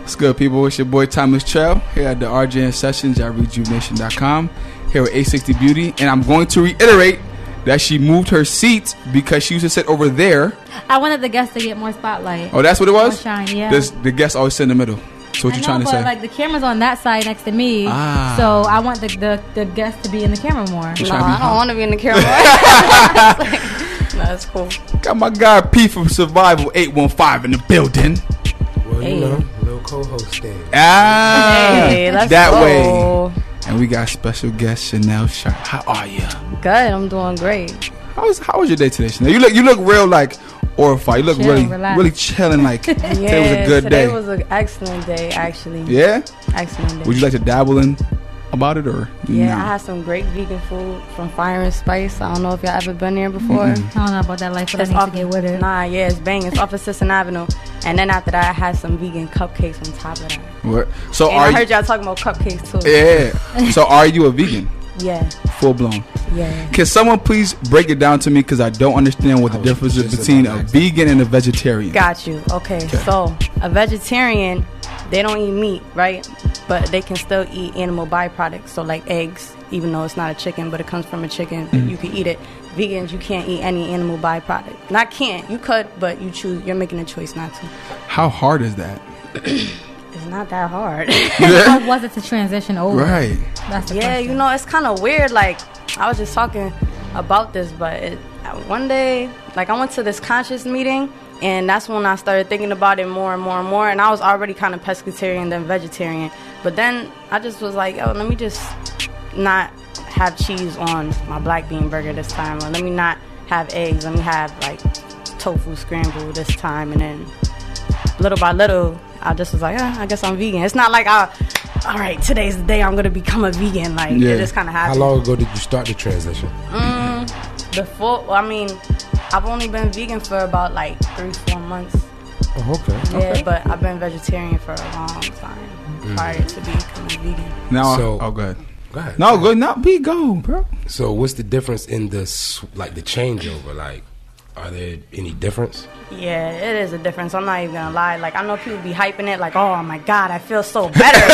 What's good, people? It's your boy Timeless Trail here at the RJN Sessions at Rejuv-Nation.com here with 860 Beauty, and I'm going to reiterate that she moved her seat because she used to sit over there. I wanted the guests to get more spotlight. Oh, that's what it was? More shine, yeah. The guests always sit in the middle. So what you trying to say? Like the camera's on that side next to me, so I want the guests to be in the camera more. No, I don't want to be in the camera. No, that's cool. Got my guy P from Survival 815 in the building. Well, you know, little co-host thing. Hey, let's that go. way. And we got special guest Shanell Sharpe. How are you? Good, I'm doing great. How was your day today, Shanell? You look real like horrified. You look really chilling. Like today was a good day. Today was an excellent day, actually. Yeah. Excellent day. Would you like to dabble in about it or? Yeah, no? I had some great vegan food from Fire and Spice. I don't know if y'all ever been there before. I don't know about that life, but I need to get with it. Nah, yeah, it's banging. It's off of Sisson Avenue. And then after that, I had some vegan cupcakes on top of that. What? So and I heard y'all talking about cupcakes too. Yeah. So are you a vegan? Yeah. Full blown. Yeah. Can someone please break it down to me, because I don't understand what the difference is between a vegan and a vegetarian. Got you. Okay. So a vegetarian, they don't eat meat, right? But they can still eat animal byproducts. So like eggs, even though it's not a chicken, but it comes from a chicken, you can eat it. Vegans, you can't eat any animal byproduct. Not can't, you could, but you're making a choice not to. How hard is that? It's not that hard. How was it to transition over? Right. That's the yeah, question. you know, it's kind of weird. Like, I was just talking about this, but one day, like, I went to this conscious meeting, and that's when I started thinking about it more and more and more. And I was already kind of pescatarian than vegetarian. But then I just was like, oh, let me just not have cheese on my black bean burger this time. Or let me not have eggs. Let me have, like, tofu scramble this time. And then little by little, I just was like, I guess I'm vegan. It's not like, all right, today's the day I'm going to become a vegan. Like, it just kind of happened. How long ago did you start the transition? I've only been vegan for about, like, 3-4 months. Oh, okay. Yeah, Okay. but I've been vegetarian for a long time prior to becoming vegan. Now, So- go ahead. Go ahead. No, good. Not be go, bro. So what's the difference in the changeover? Like, are there any difference? Yeah, it is a difference. I'm not even gonna lie. Like, I know people be hyping it, like, oh my god, I feel so better,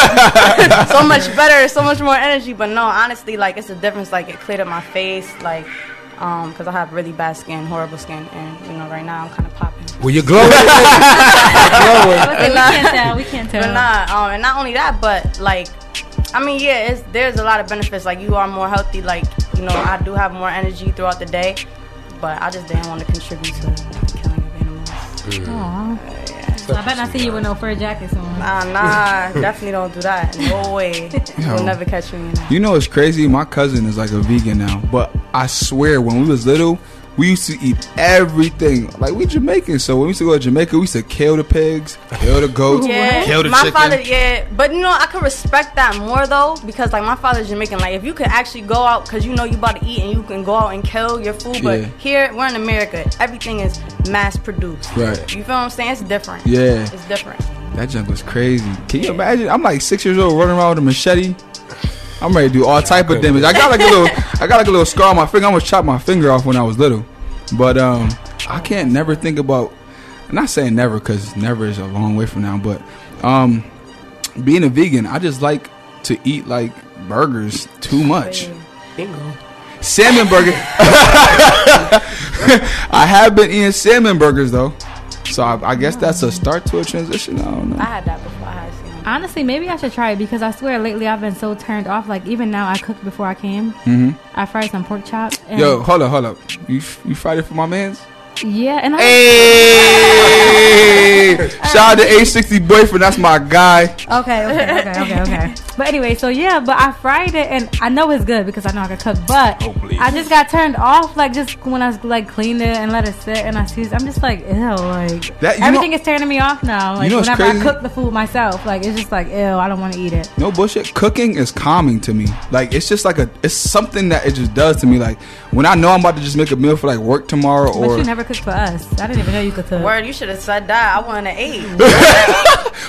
so much better, so much more energy. But no, honestly, like, it's a difference. Like, it cleared up my face, like, because I have really bad skin, horrible skin, and you know, right now I'm kind of popping. Well, you're glowing. We can't tell. But and not only that, but like, I mean, yeah, there's a lot of benefits. Like, you are more healthy. Like, you know, I do have more energy throughout the day, but I just didn't want to contribute to the killing of animals. Aww. So I bet not see you with no fur jackets on. Nah, definitely don't do that. No way. You'll never catch me in that. You know what's crazy? My cousin is like a vegan now, but I swear when we was little, we used to eat everything. Like, we Jamaicans, so when we used to go to Jamaica, we used to kill the pigs, kill the goats, kill the my chicken. father, but you know, I could respect that more though, because like my father's Jamaican. Like, if you could actually go out, because you know you about to eat, and you can go out and kill your food. But here, we're in America, everything is mass produced. Right. You feel what I'm saying? It's different. Yeah. It's different. That junk was crazy. Can you imagine? I'm like 6 years old running around with a machete. I'm ready to do all type of damage. I got like a little scar on my finger. I almost chopped my finger off when I was little. But I can't never think about. I'm not saying never, because never is a long way from now. But being a vegan, I just like to eat like burgers too much. Bingo. Salmon burger. I have been eating salmon burgers though, so I guess that's a start to a transition. I don't know. I had that before. I had salmon. Honestly, maybe I should try it, because I swear lately I've been so turned off. Like, even now, I cooked before I came. I fried some pork chops. Yo, hold up. You fried it for my mans? Yeah, and Hey! Shout out to 860 boyfriend. That's my guy. Okay. But anyway, so yeah, but I fried it, and I know it's good because I know I can cook. But I just got turned off, like, just when I like cleaned it and let it sit, and I'm just like, ew, like everything is turning me off now. Like, whenever I cook the food myself, like, it's just like, ew, I don't want to eat it. No bullshit. Cooking is calming to me. Like, it's just like it's something that it just does to me. Like, when I know I'm about to just make a meal for like work tomorrow, but you never cooked for us. I didn't even know you could cook. Word, you should have said that. I wouldn't have ate.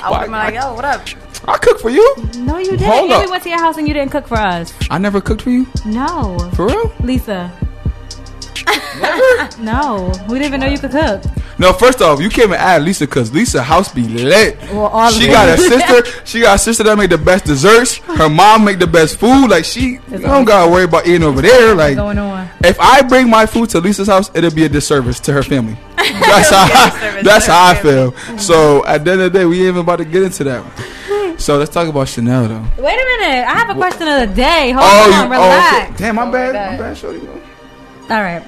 I would have been like, yo, what up? I cook for you. No, you didn't. Hold up. We went to your house and you didn't cook for us. I never cooked for you. No. For real? Lisa. Never? No, we didn't even know you could cook. No, first off, you can't even add Lisa because Lisa house be lit. Well, she got a sister. She got a sister that make the best desserts. Her mom make the best food. Like you don't gotta worry about eating over there. Like going on. If I bring my food to Lisa's house, it'll be a disservice to her family. That's how I feel. So at the end of the day, we ain't even about to get into that. So let's talk about Shanell though. Wait a minute, I have a question of the day. Hold on, relax. Okay. Damn, my bad, shorty. All right.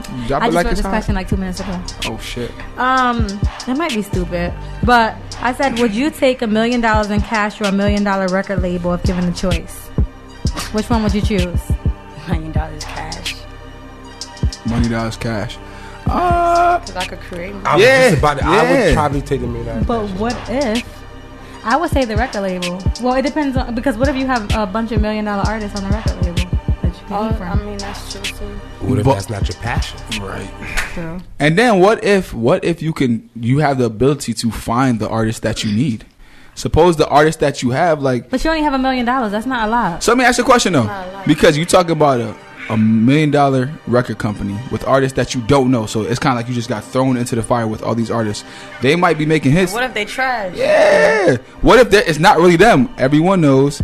I just wrote this question like 2 minutes ago. Oh shit. It might be stupid, but I said, would you take $1 million in cash or $1 million record label if given the choice? Which one would you choose? $1 million cash. $1 million cash. Because I could create. I would probably take $1 million. But what if? I would say the record label. Well, it depends on, because what if you have a bunch of $1 million artists on the record label that you can eat from? I mean, that's true too. What if that's not your passion? Right. True. And then what if you have the ability to find the artist that you need? Suppose the artist that you have, like, but you only have $1 million. That's not a lot. So let me ask you a question though, because you talk about a $1 million record company with artists that you don't know, so it's kind of like you just got thrown into the fire with all these artists. They might be making hits. What if they trash? Yeah. What if it's not really them? Everyone knows.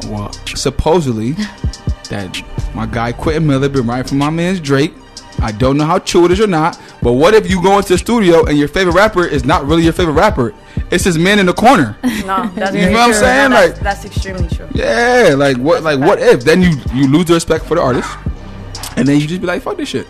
Well, supposedly that my guy Quentin Miller been writing for my man's Drake. I don't know how true it is or not, but what if you go into the studio and your favorite rapper is not really your favorite rapper? It's this man in the corner. No, that's you know what I'm saying? No, that's extremely true. Yeah, like what? Like what if? Then you lose the respect for the artist, and then you just be like, fuck this shit.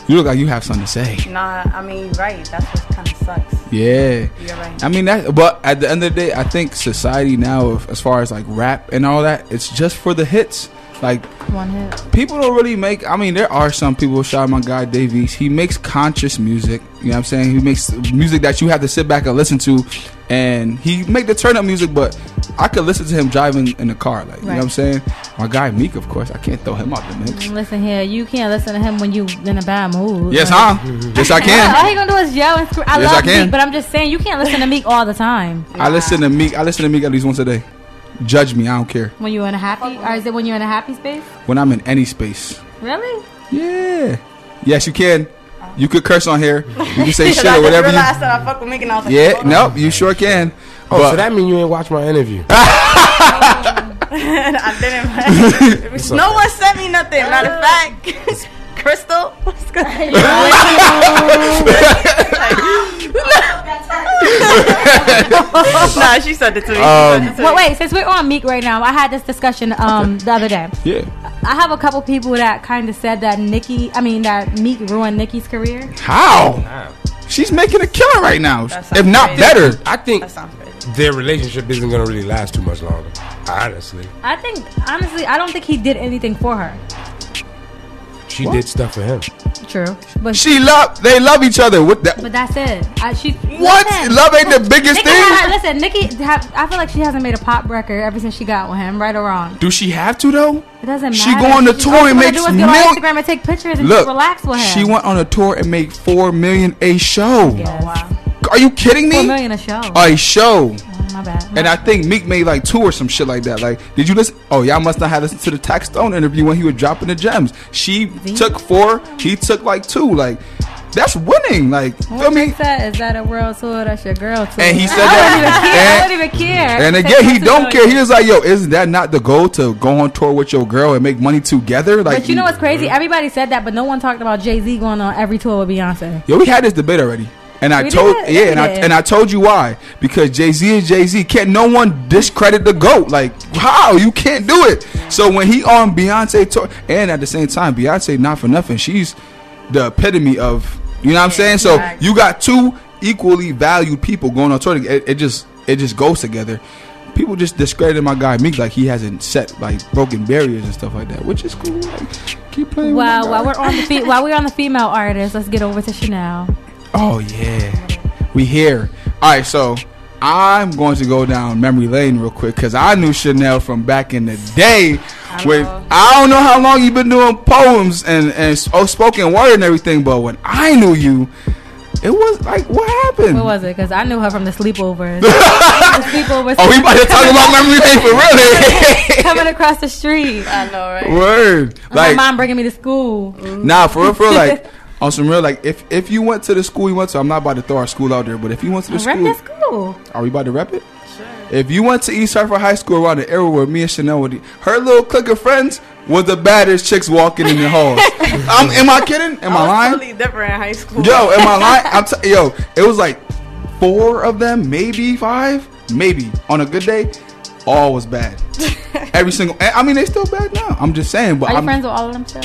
You look like you have something to say. Nah, I mean, right. That's what kind of sucks. Yeah. You're right. I mean that, but at the end of the day, I think society now, as far as like rap and all that, it's just for the hits. Like, one hit. People don't really make. I mean, there are some people. Shout out my guy Dave East. He makes conscious music. You know what I'm saying? He makes music that you have to sit back and listen to, and he make the turn up music. But I could listen to him driving in the car. Like, you know what I'm saying? My guy Meek, of course, I can't throw him out the mix. Listen here, you can't listen to him when you in a bad mood. Yes, huh? Yes, I can. All he gonna do is yell and scream. I love Meek, but I'm just saying you can't listen to Meek all the time. I listen to Meek at least once a day. Judge me, I don't care. When you're in a happy, or is it when you're in a happy space? When I'm in any space. Really? Yeah. Yes, you can. You could curse on here. You can say shit or whatever. I realized that I fuck with Meek and I was like, yeah, nope, you sure can. Oh, so that means you ain't watch my interview. I didn't. No one sent me nothing. Matter of fact, Crystal, what's going on? Nah, she sent it to me. Wait, since we're on Meek right now, I had this discussion the other day. Yeah. I have a couple people that kind of said that Meek ruined Nicki's career. How? She's making a killing right now, if not better. I think their relationship isn't going to really last too much longer. Honestly, I don't think he did anything for her. She did stuff for him. True, but they love each other. But that's it. Love ain't the biggest thing. Listen, Nicki, I feel like she hasn't made a pop record ever since she got with him, right or wrong. Do she have to though? It doesn't matter. She go on the tour and make get on Instagram and take pictures and just relax with him. She went on a tour and make $4 million a show. Yes. Oh, wow. Are you kidding me? $4 million a show. A show. Oh, my bad. And I think Meek made like 2 or some shit like that. Like, did you listen? Oh, y'all must not have listened to the Tax Stone interview when he was dropping the gems. She took 4, he took like 2. Like, that's winning. Like, feel me? Is that a world tour? That's your girl tour. And he said that. I don't even care. And again, he don't care. He was like, yo, isn't that not the goal, to go on tour with your girl and make money together? Like, but you know what's crazy? Everybody said that, but no one talked about Jay-Z going on every tour with Beyonce. Yo, we had this debate already. And I told you why. Because Jay-Z is Jay-Z. Can't no one discredit the GOAT. Like, how? You can't do it. So when he on Beyonce tour, and at the same time, Beyonce, not for nothing, she's the epitome of, you know what I'm saying? So you got 2 equally valued people going on tour. It just goes together. People just discredited my guy Meek like he hasn't set like broken barriers and stuff like that, which is cool. Like, keep playing. While we're on the female artists, let's get over to Shanell. Oh yeah, we here. All right, so I'm going to go down memory lane real quick because I knew Shanell from back in the day. I don't know how long you've been doing poems and spoken word and everything, but when I knew you, it was like, what happened? What was it? Because I knew her from the sleepovers. Oh, we about to talk about memory lane for real. Coming across the street. I know, right? Word. Like, my mom bringing me to school. Nah, for real, like. On some real, like, if you went to the school you went to, I'm not about to throw our school out there, but if you went to the Rep school, that school. are we about to rep it? Sure. If you went to East Hartford High School around the era where me and Shanell would, her little clique of friends was the baddest chicks walking in the halls. Am I kidding? Am I lying? Totally different in high school. Yo, am I lying? Yo, it was like 4 of them, maybe 5, maybe on a good day. All was bad. Every single. I mean, they still bad now. I'm just saying. But Are you I'm friends with all of them still?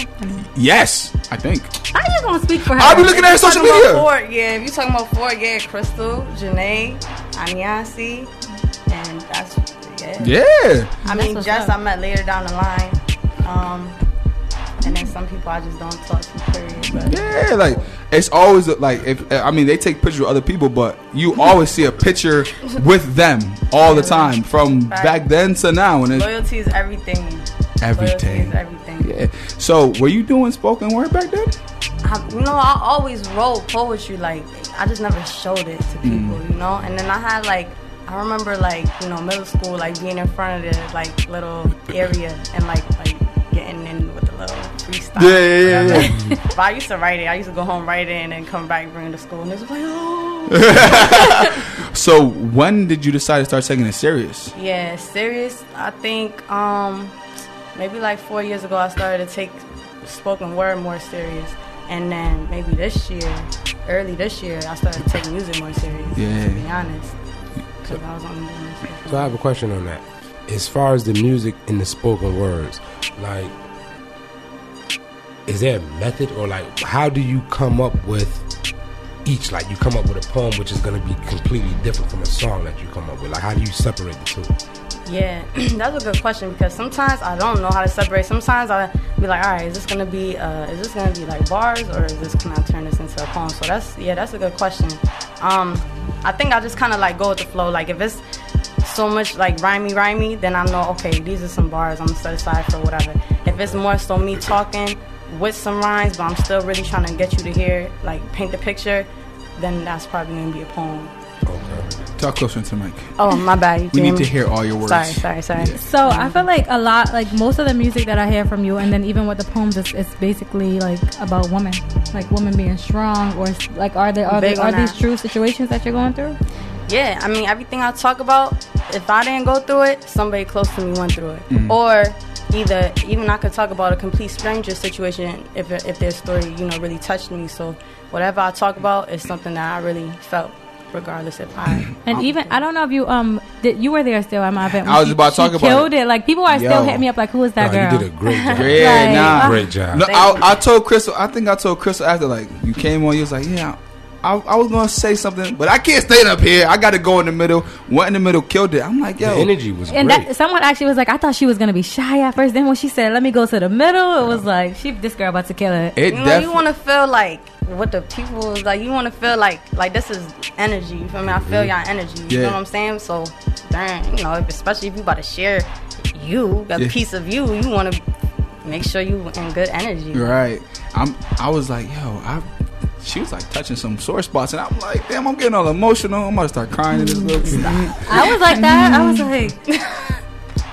yes, I think. How you gonna speak for her? I'll be looking at her social media. If you talking about 4, Crystal, Janae, Anyasi, and that's Yeah. I mean, what's Jess, up. I met later down the line. And then some people I just don't talk to, period. But Yeah, like it's always like if I mean they take pictures with other people, but you always see a picture with them all the time from back then to now. And it's loyalty is everything. everything. Loyalty is everything. Yeah. So were you doing spoken word back then? I always wrote poetry. Like I just never showed it to people, you know. And then I had like. I remember like, middle school, like being in front of the like little area and like getting in with a little freestyle. Yeah. But I used to write it. I used to go home, write it, and then come back, bring it to school. And it was like, oh. So when did you decide to start taking it serious? Yeah, serious. I think maybe like 4 years ago, I started to take spoken word more serious. And then maybe early this year, I started to take music more serious, to be honest. Because I was only doing music. So I have a question on that. As far as the music and the spoken words, like, is there a method or like, how do you come up with each? Like, you come up with a poem which is going to be completely different from a song that you come up with. Like, how do you separate the two? Yeah, that's a good question because sometimes I don't know how to separate. Sometimes I be like, all right, is this gonna be like bars or is this can I turn this into a poem? So that's a good question. I think I just kind of like go with the flow. Like if it's so much like rhymey, then I know okay, these are some bars I'm gonna set aside for whatever. If it's more so me talking with some rhymes, but I'm still really trying to get you to hear, like paint the picture, then that's probably gonna be a poem. Okay. Talk closer to the mic. Oh, my bad. We need to hear all your words. Sorry. Yeah. So I feel like a lot, like most of the music that I hear from you, and then even with the poems, it's basically like about women, like women being strong, or like are these true situations that you're going through? Yeah, I mean everything I talk about, if I didn't go through it, somebody close to me went through it, or even I could talk about a complete stranger situation if their story really touched me. So whatever I talk about is something that I really felt. Regardless if and even I don't know if you were there still at my event. I was about to talk about killed it. Like people are still hitting me up like, who is that girl? You did a great job. Great job. No, I told Crystal. I think I told Crystal after like you came on. You was like, yeah, I was gonna say something, but I can't stay up here. I got to go in the middle. Went in the middle, killed it. I'm like, yo, the energy was and great. Someone actually was like, I thought she was gonna be shy at first. Then when she said, let me go to the middle, it was like, this girl about to kill it. You want to feel like what the people like. You want to feel like this is energy. You feel me? I feel y'all energy. You know what I'm saying? So, especially if you about to share a piece of you want to make sure you in good energy. Right. I was like, yo, she was like touching some sore spots, and I'm like, damn, I'm getting all emotional. I'm gonna start crying in this little thing. I was like that. I was like,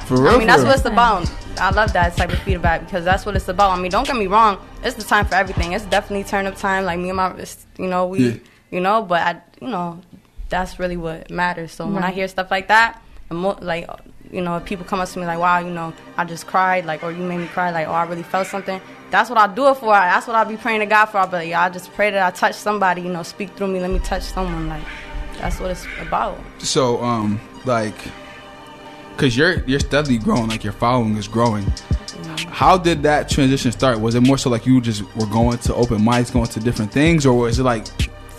for real. I mean, that's what it's about. I love that type of feedback because that's what it's about. I mean, don't get me wrong. It's the time for everything. It's definitely turn up time. Like me and my, but that's really what matters. So when I hear stuff like that, if people come up to me like, wow, I just cried, like, or you made me cry, like, oh, I really felt something. That's what I do it for. That's what I be praying to God for. I'll be like, I just pray that I touch somebody, speak through me. Let me touch someone. Like, that's what it's about. So, because you're steadily growing, like your following is growing. How did that transition start? Was it more so like you just were going to open mics, going to different things, or was it like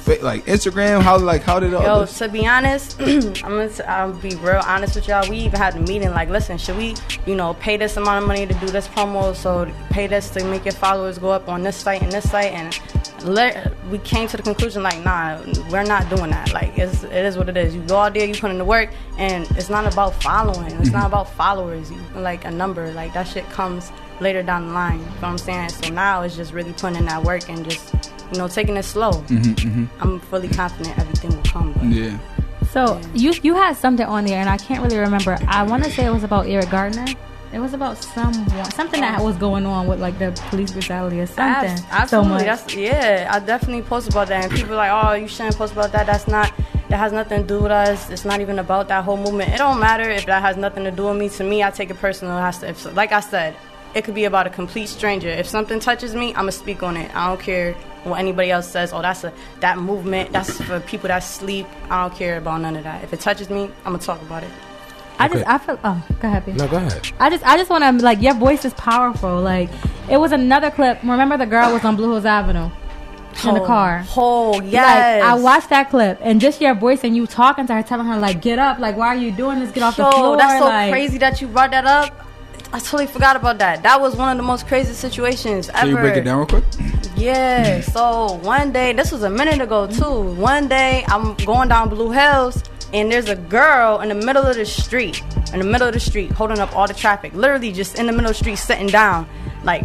Instagram? How did it all to be honest, I'll be real honest with y'all. We even had a meeting like, listen, should we, pay this amount of money to do this promo? So pay this to make your followers go up on this site and this site, and we came to the conclusion like, nah, we're not doing that. Like it is what it is. You go out there, you put in the work, and it's not about following. It's not about followers. You like a number. Like that shit comes later down the line. You know what I'm saying? So now it's just really putting in that work and just taking it slow. I'm fully confident everything will come. But. Yeah. So you had something on there, and I can't really remember. I want to say it was about Eric Gardner. It was about something that was going on with like the police brutality or something. Absolutely. I definitely post about that. And people are like, oh, you shouldn't post about that. That has nothing to do with us. It's not even about that whole movement. It don't matter if that has nothing to do with me. To me, I take it personal. Like I said, it could be about a complete stranger. If something touches me, I'm gonna speak on it. I don't care what anybody else says. Oh, that movement. That's for people that sleep. I don't care about none of that. If it touches me, I'm gonna talk about it. I feel. Oh, go ahead, B. No, go ahead. I just want to like your voice is powerful. Like it was another clip. Remember the girl was on Blue Hills Avenue in the car. Oh yes. Like, I watched that clip and just your voice and you talking to her, telling her like, get up. Like, why are you doing this? Get off the floor. That's so like, crazy that you brought that up. I totally forgot about that. That was one of the most crazy situations ever. Can you break it down real quick? Yeah. So one day, this was a minute ago too. One day I'm going down Blue Hills. And there's a girl in the middle of the street, holding up all the traffic. Literally just in the middle of the street, sitting down, like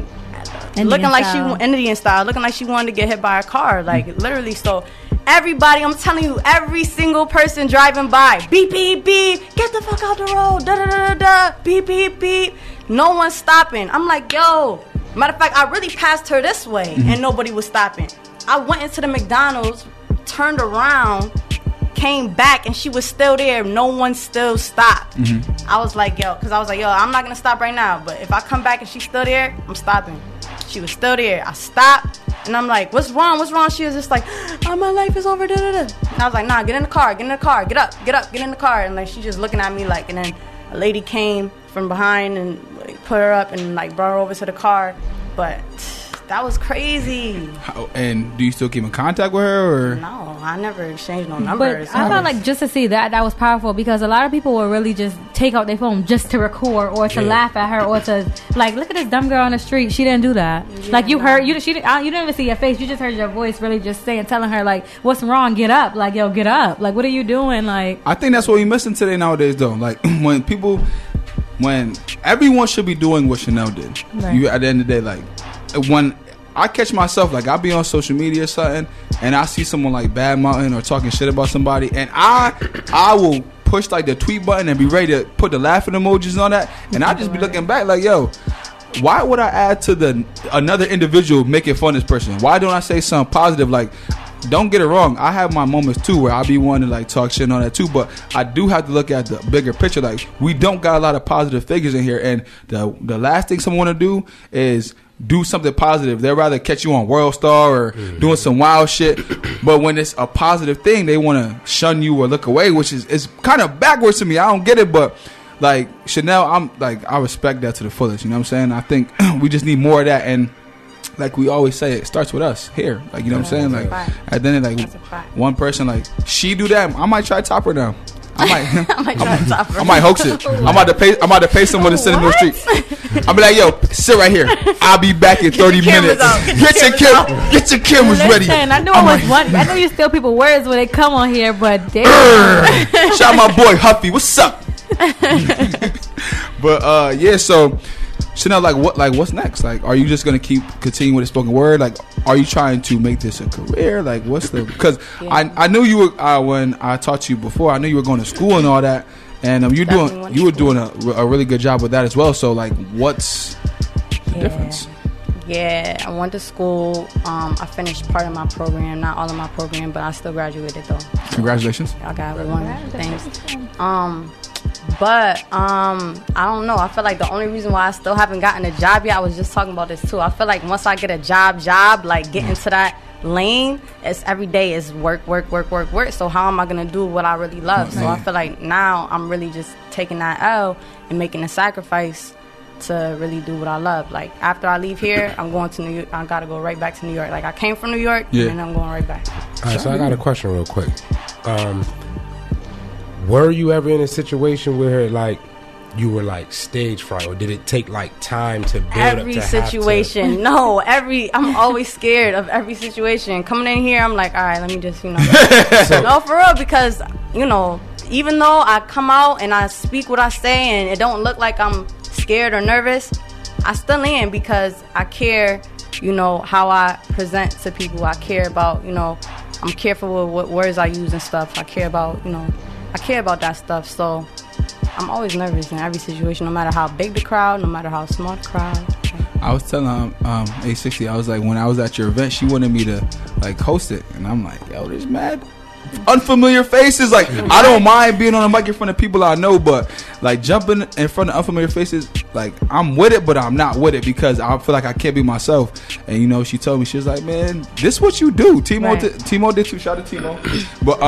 looking like Indian style, looking like she wanted to get hit by a car, like literally. So everybody, I'm telling you, every single person driving by, beep beep beep, get the fuck out the road, da da da da da, beep beep beep. No one's stopping. I'm like, yo. Matter of fact, I really passed her this way, and nobody was stopping. I went into the McDonald's, turned around, came back, and she was still there. No one still stopped. I was like, yo, I'm not gonna stop right now, but if I come back and she's still there, I'm stopping. She was still there. I stopped, and I'm like, what's wrong? She was just like, oh, my life is over, da da da. And I was like, nah, get in the car, get up, get in the car. And like, she just looking at me like, and then a lady came from behind and like, put her up and like brought her over to the car. But that was crazy. And do you still keep in contact with her? Or? No, I never exchanged no numbers. But I felt like just to see that was powerful because a lot of people will really just take out their phone just to record or to laugh at her or to like look at this dumb girl on the street. She didn't do that. Yeah, like you heard, you didn't even see your face. You just heard your voice really just telling her like, "What's wrong? Get up! Like yo, get up! Like what are you doing?" Like I think that's what we're missing today nowadays though. Like when everyone should be doing what Shanell did. Right. You at the end of the day like. When I catch myself, like I'll be on social media or something, and I see someone like badmouthing or talking shit about somebody, and I will push like the tweet button and be ready to put the laughing emojis on that, and I just be looking back like, yo, why would I add to another individual making fun of this person? Why don't I say something positive? Like, don't get it wrong, I have my moments too where I be wanting to like talk shit and all that too, but I do have to look at the bigger picture. Like we don't got a lot of positive figures in here, and the last thing someone want to do is do something positive. They'd rather catch you on World Star or doing some wild shit. But when it's a positive thing, they want to shun you or look away, which is kind of backwards to me. I don't get it, but like Shanell, I respect that to the fullest. You know what I'm saying? I think we just need more of that, and like we always say, it starts with us here. Like you know what I'm saying? Like at the end, like one person, like she do that, I might try to top her down. I might hoax it. I'm about to pay someone to send him to the street. I'll be like, yo, sit right here. I'll be back in 30 minutes. Get your cameras ready. I knew it was one. I know you steal people words when they come on here, but damn. Shout out my boy Huffy. What's up? But yeah, so Shanell, what's next? Like, are you just gonna continue with the spoken word? Like, are you trying to make this a career? Like, because I knew you were when I talked to you before. I knew you were going to school and all that, and you were doing a really good job with that as well. So like, what's the difference? Yeah, I went to school. I finished part of my program, not all of my program, but I still graduated though. Congratulations. I got one. Thanks. But I don't know. I feel like the only reason why I still haven't gotten a job yet, I was just talking about this too. I feel like once I get a job, like get into that lane, it's every day is work. So how am I gonna do what I really love? So I feel like now I'm really just taking that L and making a sacrifice to really do what I love. Like after I leave here, I'm going to New York. I gotta go right back to New York. Like I came from New York, and I'm going right back. All right, so I got a question real quick. Were you ever in a situation where like you were like stage fright, or did it take like time to build every up to situation? I'm always scared of every situation. Coming in here, I'm like, all right, let me just no, for real, because even though I come out and I speak what I say and it don't look like I'm scared or nervous, I still am, because I care, how I present to people. I care about, I'm careful with what words I use and stuff. I care about, I care about that stuff. So I'm always nervous in every situation, no matter how big the crowd, no matter how small the crowd. I was telling A60, I was like, when I was at your event, she wanted me to like host it, and I'm like, yo, this mad unfamiliar faces. Like, I don't mind being on a mic in front of people I know, but like jumping in front of unfamiliar faces, like I'm with it, but I'm not with it because I feel like I can't be myself. And you know, she told me, she was like, man, this what you do. Timo did too. Shout out to Timo. But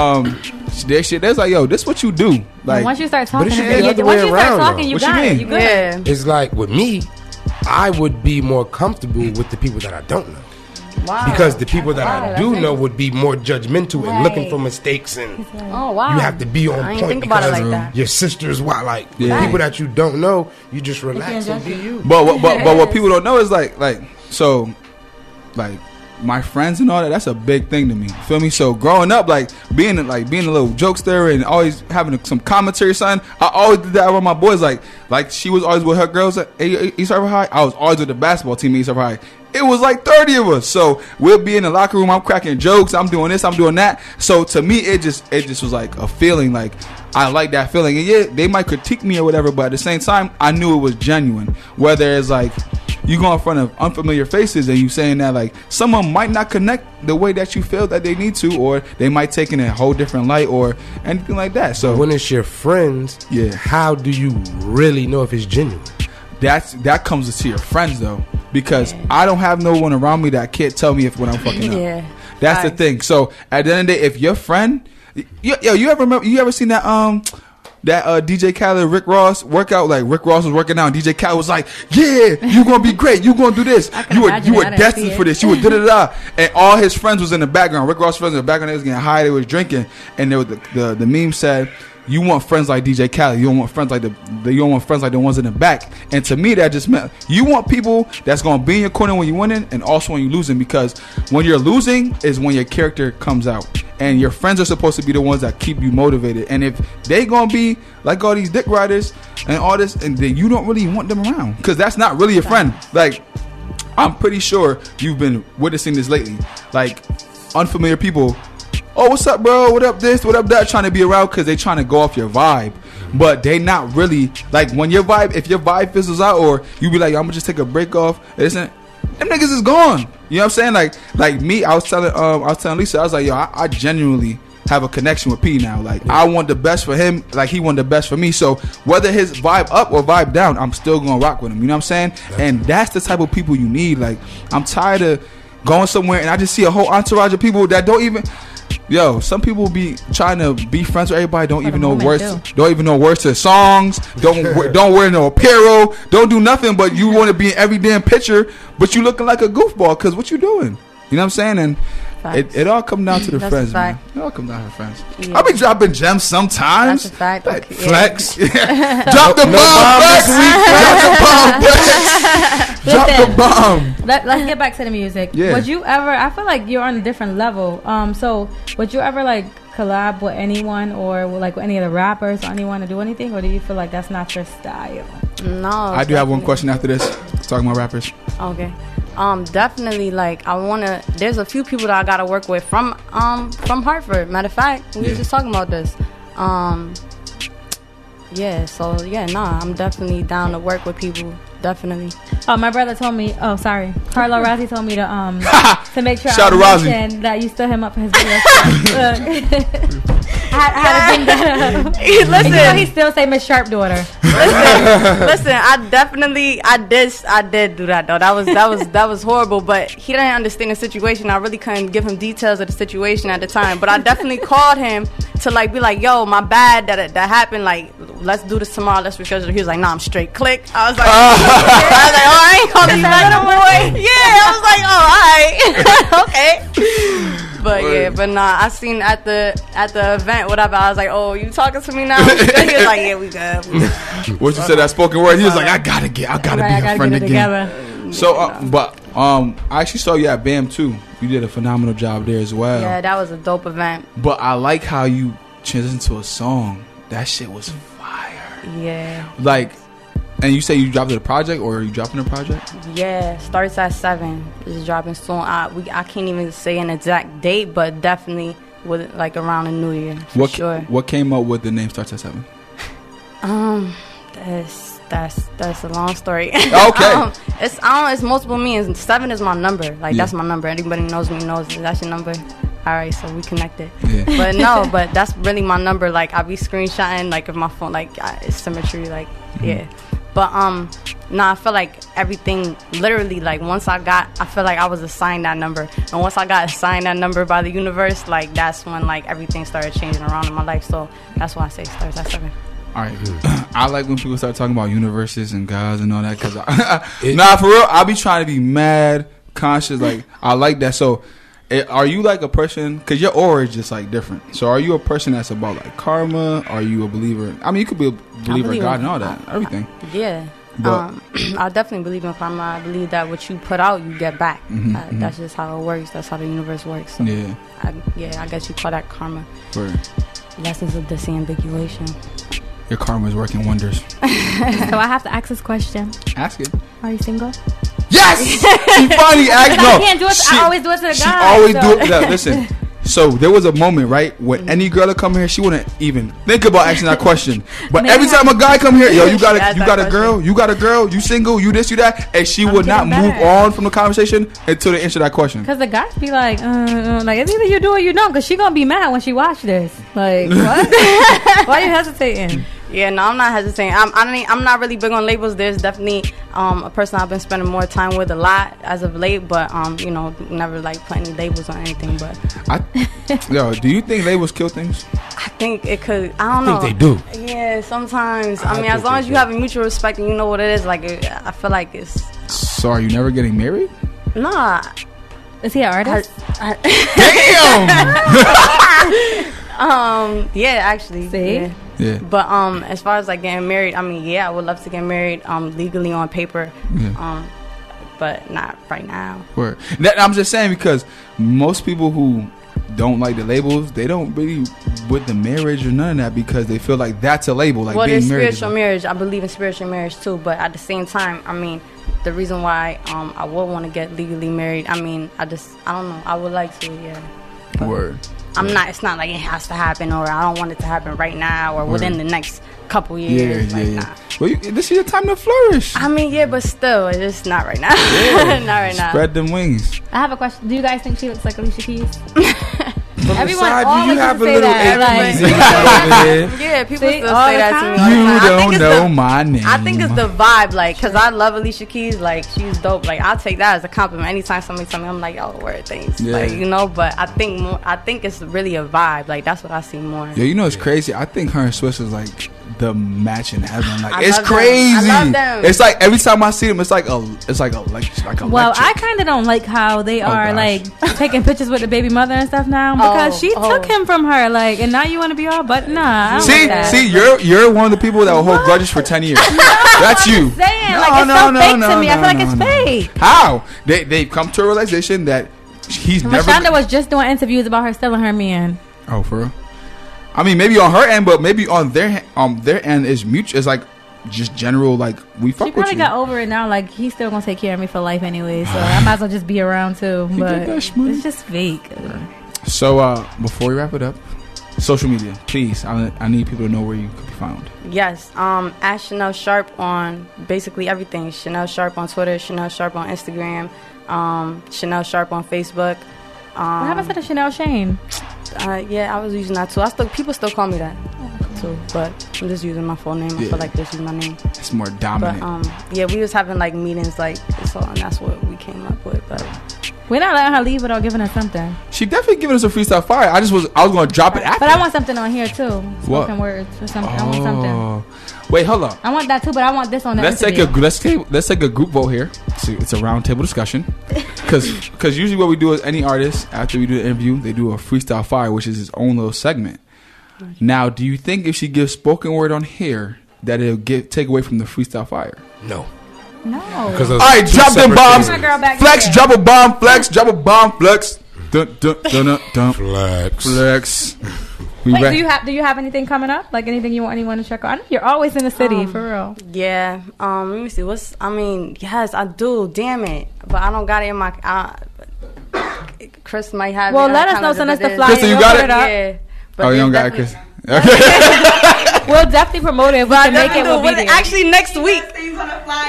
there's like, yo, this what you do. Like, once you start talking, you good. Yeah. It's like with me, I would be more comfortable with the people that I don't know. Wow. Because the people that I do know would be more judgmental and looking for mistakes, and oh wow, you have to be on I didn't point think about it because like that. your sister's like the people that you don't know, you just relax and be you. But what people don't know is like my friends and all that. That's a big thing to me. Feel me? So growing up, like being a little jokester and always having some commentary, son. I always did that with my boys. Like she was always with her girls at East Harbor High. I was always with the basketball team at East Harbor High. It was like 30 of us. So we'll be in the locker room. I'm cracking jokes. I'm doing this. I'm doing that. So to me, it just was like a feeling. Like I like that feeling. And yeah, they might critique me or whatever, but at the same time, I knew it was genuine. Whether it's like you go in front of unfamiliar faces and you saying that like someone might not connect the way that you feel that they need to, or they might take it in a whole different light or anything like that. So when it's your friends, how do you really know if it's genuine? That comes to your friends though, because I don't have no one around me that can't tell me if when I'm fucking up. That's the thing. So at the end of the day, if your friend, you ever seen that DJ Khaled Rick Ross workout? Like Rick Ross was working out and DJ Khaled was like, yeah, you gonna be great, you gonna do this, you were destined for this, you were da-da-da, and all his friends was in the background. Rick Ross' friends in the background, they was getting high, they was drinking, and there was the meme said, you want friends like DJ Khaled. You don't want friends like you don't want friends like the ones in the back. And to me, that just meant you want people that's gonna be in your corner when you're winning and also when you're losing. Because when you're losing is when your character comes out, and your friends are supposed to be the ones that keep you motivated. And if they gonna be like all these dick riders and all this, and then you don't really want them around, because that's not really a friend. Like I'm pretty sure you've been witnessing this lately. Like unfamiliar people. Oh, what's up, bro? What up this? What up that? Trying to be around because they trying to go off your vibe. But they not really, like when your vibe, if your vibe fizzles out, or you be like, I'm gonna just take a break off, them niggas is gone. You know what I'm saying? Like me, I was telling Lisa, I was like, yo, I genuinely have a connection with P now. Like I want the best for him, like he want the best for me. So whether his vibe up or vibe down, I'm still gonna rock with him. You know what I'm saying? And that's the type of people you need. Like I'm tired of going somewhere and I just see a whole entourage of people that don't even. Yo, some people be trying to be friends with everybody. Don't even know words. Don't even know words to songs. Don't wear no apparel. Don't do nothing. But you want to be in every damn picture. But you looking like a goofball. Cause what you doing? You know what I'm saying? And it all come down to the friends, man. It all come down to the friends. Yeah. I be dropping gems sometimes. That's a fact. Like flex. Drop the bomb, flex. Drop the bomb. Let's get back to the music. Yeah. Would you ever? I feel like you're on a different level. So would you ever like collab with anyone or like with any of the rappers or anyone to do anything, or do you feel like that's not your style? No. I do have one question after this. Talking about rappers. Okay. Definitely, like there's a few people that I gotta work with from Hartford. Matter of fact, we were just talking about this. I'm definitely down to work with people. Definitely. Oh, my brother told me. Oh, sorry, Carlo Razzi told me to make sure Shout I Razzi. mention that you stood him up for his video. I had to bring that up. Listen, and you know he still say Miss Sharpe daughter. Listen, I did do that though. That was horrible. But he didn't understand the situation. I really couldn't give him details of the situation at the time. But I definitely called him to like be like, yo, my bad that happened. Like, let's do this tomorrow. Let's reschedule. He was like, nah, I'm straight. Click. I was like, I ain't calling you little boy. Yeah, I was like, oh, all right, okay. But nah, I seen at the event, whatever. I was like, oh, you talking to me now? He was like, yeah, we good. What you said, that spoken word? He was like, I gotta be a friend again. Together. So, I actually saw you at BAM too. You did a phenomenal job there as well. Yeah, that was a dope event. But I like how you transitioned to a song. That shit was fire. Yeah. Like, and you say you dropped the project, or are you dropping the project? Yeah, starts at 7. It's dropping soon. I can't even say an exact date, but definitely with like around the New Year. For sure. What came up with the name Starts at 7? That's a long story. Okay. It's multiple means. 7 is my number. Like, Yeah. that's my number. Anybody knows me knows that's your number. All right, so we connected. Yeah. But no, but that's really my number. Like, I be screenshotting, like, if my phone, like, it's symmetry, like, yeah. But no, I feel like everything literally, like, I feel like I was assigned that number, and once I got assigned that number by the universe, like, that's when, like, everything started changing around in my life. So that's why I say it starts at 7. All right, I like when people start talking about universes and gods and all that, because nah, for real, I be trying to be mad conscious. Like, I like that. So, are you like a person? Because your aura is just like different. So, are you a person that's about like karma? Are you a believer? I mean, you could be a believer in God and all that, everything. Yeah. But, I definitely believe in karma. I believe that what you put out, you get back. That's just how it works. That's how the universe works. So yeah. I guess you call that karma. Word. Lessons of disambiguation. Your karma is working wonders. So I have to ask this question. Ask it. Are you single? Yes! She finally asked. I can't do it. I always do it to the guy. She always do it. Yeah, listen. So there was a moment, right, when any girl that come here, she wouldn't even think about asking that question. But every time a guy come here, yo, you got a girl, you single, you this, you that, and she would not move on from the conversation until they answer that question. Because the guys be like it's either you do or you don't. Because she gonna be mad when she watch this. Like, what? Why are you hesitating? Yeah, no, I'm not hesitating. I'm not really big on labels. There's definitely a person I've been spending more time with a lot as of late, but never like put any labels on anything. But do you think labels kill things? I think it could. I don't know. I think they do. Yeah, sometimes. I mean, as long as you have a mutual respect and you know what it is, like I feel like it's. So are you never getting married? Nah. Is he an artist? Damn. Yeah, actually. See. Yeah. Yeah. But as far as like getting married, I mean, yeah, I would love to get married legally on paper. Yeah. But not right now. Word. I'm just saying, because most people who don't like the labels, they don't really with the marriage or none of that, because they feel like that's a label. Like, well, being there's married spiritual marriage. I believe in spiritual marriage too. But at the same time, I mean, the reason why I would want to get legally married, I mean, I don't know. I would like to, yeah. But Word. It's not like it has to happen, or I don't want it to happen right now or within the next couple years. Nah. Well, this is your time to flourish. I mean, yeah, but still, it's just not right now. Yeah. Not right now. Spread them wings. I have a question. Do you guys think she looks like Alicia Keys? From Everyone the side, always you have a say little that, Yeah, people See, still all say the that to time. me. all the You time. don't know my name. I think it's the vibe, like, because I love Alicia Keys. Like, she's dope. Like, I'll take that as a compliment. Anytime somebody tell me, I'm like, oh, word, thanks. Yeah. Like, but I think it's really a vibe. Like, that's what I see more. Yo, you know it's crazy. I think her and Swiss is like the match in heaven. Like, I it's love them. crazy. I love them. It's like every time I see them, it's like a Well, I kind of don't like how they are gosh. like taking pictures with the baby mother and stuff now, because she took him from her, like, and now you want to be all but nah. I don't like that. See, you're one of the people that will hold grudges for 10 years. That's you. I'm saying, like, it's so fake to me. I feel like it's fake. How? They've come to a realization that he's never. Rashonda was just doing interviews about her stealing her man. Oh, for real? I mean, maybe on her end, but maybe on their end is mutual. It's like just general, like, we fuck She with probably you. got over it now. Like, he's still gonna take care of me for life anyway, so I might as well just be around too. You But get that shmoney. it's just fake. So before we wrap it up, social media, please. I need people to know where you could be found. Yes, at Shanell Sharpe on basically everything. Shanell Sharpe on Twitter, Shanell Sharpe on Instagram, Shanell Sharpe on Facebook. What happened to the Shanell Shane? Yeah, I was using that too. People still call me that too, but I'm just using my full name. I feel like this is my name. It's more dominant. But yeah, we was having like meetings like so, and that's what we came up with. But we're not letting her leave without giving us something. She definitely giving us a freestyle fire. I was gonna drop it after. But I want something on here too. What? Spoken words or something. I want something. Wait, hold on. I want that too, but I want this on the Let's take a group vote here. See, it's a round table discussion. Because usually what we do is any artist, after we do the interview, they do a freestyle fire, which is its own little segment. Now, do you think if she gives spoken word on here, that it'll take away from the freestyle fire? No. No. All right, drop them bombs. Flex, drop a bomb. Flex, drop a bomb. Flex. Dun, dun, dun, dun, dun. Flex. Wait, do you have anything coming up? Like anything you want anyone to check out? I know you're always in the city, for real. Yeah. Let me see. Yes, I do. Damn it. But I don't got it in my. Chris might have. Well, let us know. Send us the flyer. Chris, you got it? Yeah. But you don't got it, Chris. Okay. We'll definitely promote it if we can make it. We'll be there. Actually, next week.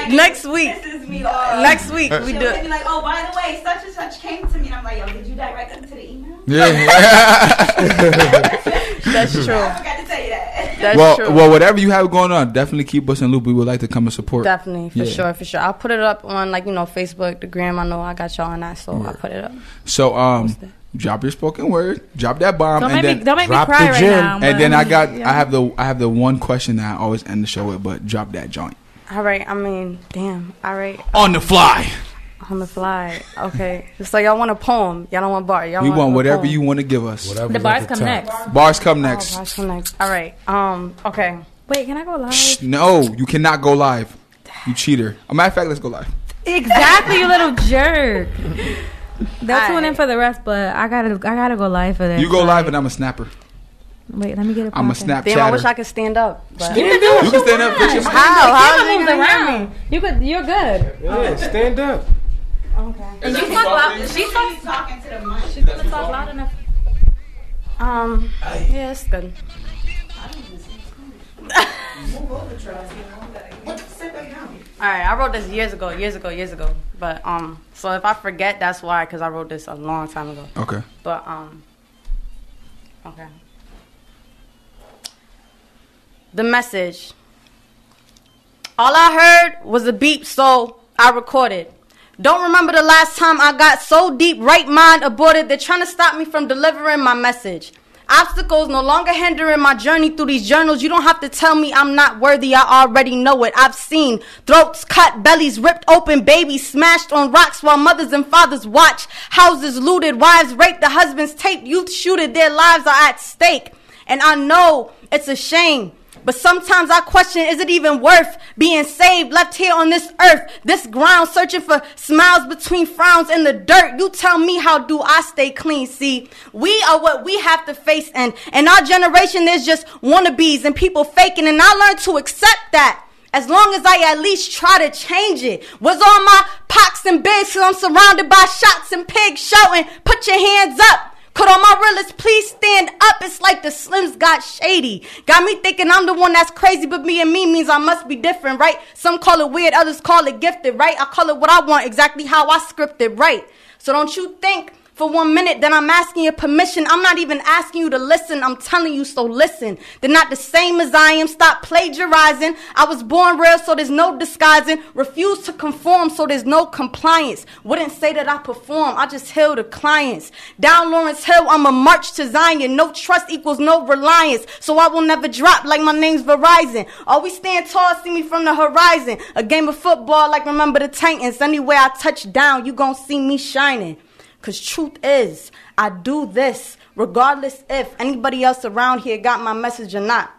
Next week. Pisses me off. Next week we do She'll it. be like, oh, by the way, such and such came to me. And I'm like, yo, did you direct them to the email? Yeah. That's true. I forgot to tell you that. That's true. Well, whatever you have going on, definitely keep us in loop. We would like to come and support. Definitely, for sure. I'll put it up on Facebook, the gram. I know I got y'all on that, so I'll put it up. So drop your spoken word, drop that bomb, Don't and make then me cry right now. and then I have the one question that I always end the show with, but drop that joint. All right. I mean, damn. All right. On the fly. On the fly. Okay. So y'all want a poem? Y'all don't want bar? Y'all We want whatever poem? you want to give us. The bars come next. Bars come next. Bars come next. All right. Okay. Wait, can I go live? Shh, no, you cannot go live. You cheater. A matter of fact, let's go live. Exactly, you little jerk. They'll All tune in right. for the rest, but I gotta go live for this. You go live and I'm a snapper. Wait, let me get it. I'm a Snapchatter. Damn, I wish I could stand up. But You can stand up. Put your mic. How? Camera Is moves it gonna hear around. You're good. Yeah, stand up. Okay. And you talk loud. She's talking to the mic. She's gonna talk loud enough. Yeah, it's good. All right, I wrote this years ago. But so if I forget, that's why, because I wrote this a long time ago. Okay. But okay. The message. All I heard was a beep, so I recorded. Don't remember the last time I got so deep, right mind aborted. They're trying to stop me from delivering my message. Obstacles no longer hindering my journey through these journals. You don't have to tell me I'm not worthy. I already know it. I've seen throats cut, bellies ripped open, babies smashed on rocks while mothers and fathers watch. Houses looted, wives raped, the husbands taped, youth shooted. Their lives are at stake. And I know it's a shame. But sometimes I question, is it even worth being saved, left here on this earth, this ground, searching for smiles between frowns in the dirt? You tell me, how do I stay clean? See, we are what we have to face, and in our generation, there's just wannabes and people faking, and I learned to accept that. As long as I at least try to change it. Was all my pox and bigs, cause I'm surrounded by shots and pigs shouting, put your hands up. Could all my realists please stand up? It's like the Slims got shady. Got me thinking I'm the one that's crazy, but me and me means I must be different, right? Some call it weird, others call it gifted, right? I call it what I want, exactly how I script it, right? So don't you think for 1 minute that I'm asking your permission. I'm not even asking you to listen. I'm telling you, so listen. They're not the same as I am. Stop plagiarizing. I was born real, so there's no disguising. Refuse to conform, so there's no compliance. Wouldn't say that I perform. I just heal the clients. Down Lawrence Hill, I'm a march to Zion. No trust equals no reliance. So I will never drop like my name's Verizon. Always stand tall, see me from the horizon. A game of football like remember the Titans. Anywhere I touch down, you gon' see me shining. Cause truth is, I do this regardless if anybody else around here got my message or not.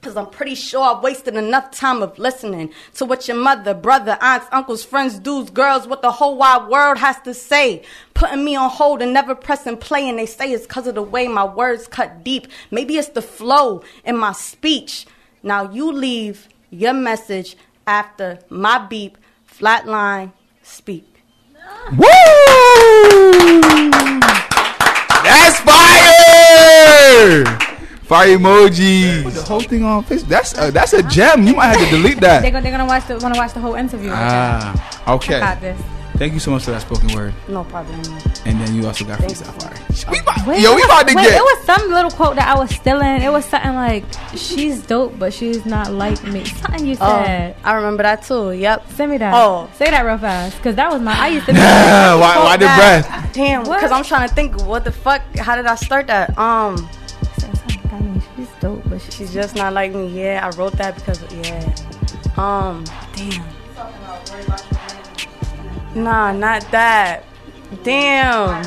Cause I'm pretty sure I've wasted enough time of listening to what your mother, brother, aunts, uncles, friends, dudes, girls, what the whole wide world has to say. Putting me on hold and never pressing play, and they say it's cause of the way my words cut deep. Maybe it's the flow in my speech. Now you leave your message after my beep, flatline, speak. Woo! That's fire! Fire emoji. Put the whole thing on Facebook. That's a gem. You might have to delete that. They're gonna watch the whole interview. Okay. I got this. Thank you so much for that spoken word. No problem. And then you also got freestyle fire. We about Wait, to get. It was some little quote that I was stealing. It was something like, "She's dope, but she's not like me." Something you said. I remember that too. Yep. Send me that. Oh. Say that real fast, cause that was my. I used to. Why the breath? Damn. What? Because I'm trying to think. What the fuck? How did I start that? She's dope, but She's just not like me. Yeah, I wrote that because damn. Nah, not that. Damn.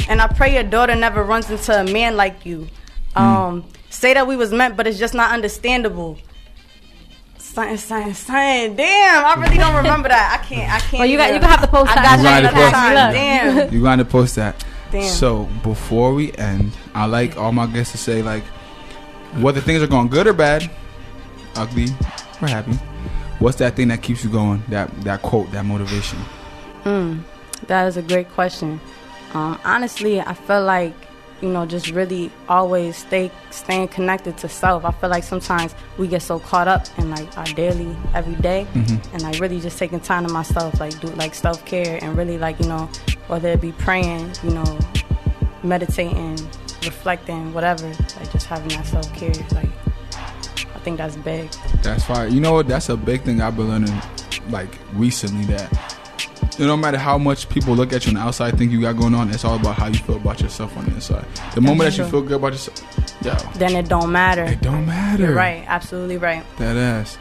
And I pray your daughter never runs into a man like you. Say that we was meant, but it's just not understandable. Something. Damn, I really don't remember that. I can't. Well, you gonna have to post that. You gonna have to post that. Damn. You going to post that. Damn. So before we end, I like all my guests to say, like, whether things are going good or bad, ugly or happy, what's that thing that keeps you going? That quote, that motivation. That is a great question. Honestly, I feel like, you know, just really always staying connected to self. I feel like sometimes we get so caught up in like our daily, every day, and like really just taking time to myself, like do like self-care and really like, you know, whether it be praying, you know, meditating, reflecting, whatever, like just having that self-care, like I think that's big. That's fire. You know what? That's a big thing I've been learning like recently, that no matter how much people look at you on the outside, think you got going on, it's all about how you feel about yourself on the inside. The moment that you feel good about yourself, then it don't matter. It don't matter. You're right. Absolutely right. That ass.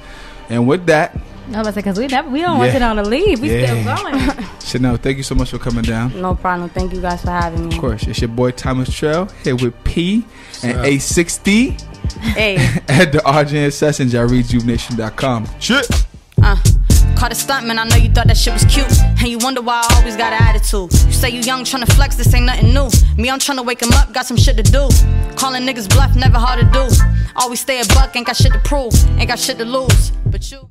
And with that, I was like, because we don't want you to leave. We still going. Shanell, thank you so much for coming down. No problem. Thank you guys for having me. Of course. It's your boy Thomas Trail here with P and A60 at the RJN Sessions at Rejuv-Nation.com. Shit. Caught a stuntman, I know you thought that shit was cute, and you wonder why I always got an attitude. You say you young, tryna flex, this ain't nothing new. Me, I'm tryna wake him up, got some shit to do. Calling niggas bluff, never hard to do. Always stay a buck, ain't got shit to prove, ain't got shit to lose. But you